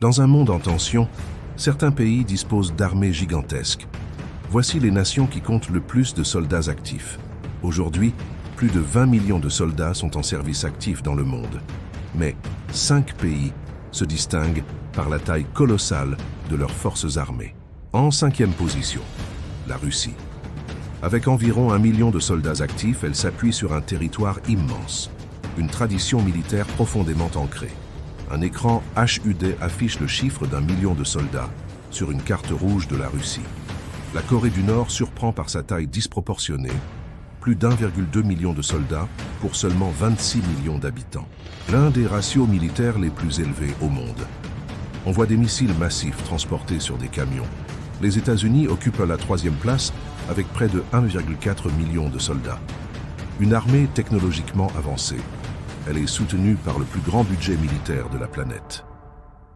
Dans un monde en tension, certains pays disposent d'armées gigantesques. Voici les nations qui comptent le plus de soldats actifs. Aujourd'hui, plus de 20 millions de soldats sont en service actif dans le monde. Mais 5 pays se distinguent par la taille colossale de leurs forces armées. En 5e position, la Russie. Avec environ 1 million de soldats actifs, elle s'appuie sur un territoire immense, une tradition militaire profondément ancrée. Un écran HUD affiche le chiffre d'1 million de soldats sur une carte rouge de la Russie. La Corée du Nord surprend par sa taille disproportionnée, plus d'1,2 million de soldats pour seulement 26 millions d'habitants. L'un des ratios militaires les plus élevés au monde. On voit des missiles massifs transportés sur des camions. Les États-Unis occupent la 3e place avec près de 1,4 million de soldats. Une armée technologiquement avancée. Elle est soutenue par le plus grand budget militaire de la planète.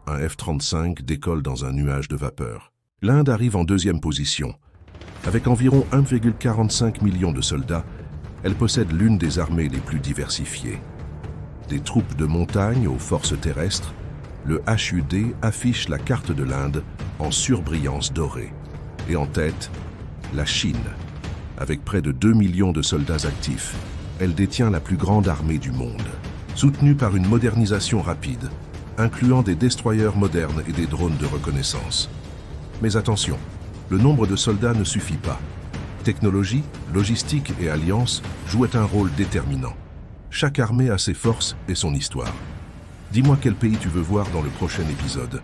Un F-35 décolle dans un nuage de vapeur. L'Inde arrive en 2e position. Avec environ 1,45 million de soldats, elle possède l'une des armées les plus diversifiées. Des troupes de montagne aux forces terrestres, le HUD affiche la carte de l'Inde en surbrillance dorée. Et en tête, la Chine. Avec près de 2 millions de soldats actifs, elle détient la plus grande armée du monde. Soutenue par une modernisation rapide, incluant des destroyers modernes et des drones de reconnaissance. Mais attention, le nombre de soldats ne suffit pas. Technologie, logistique et alliance jouent un rôle déterminant. Chaque armée a ses forces et son histoire. Dis-moi quel pays tu veux voir dans le prochain épisode.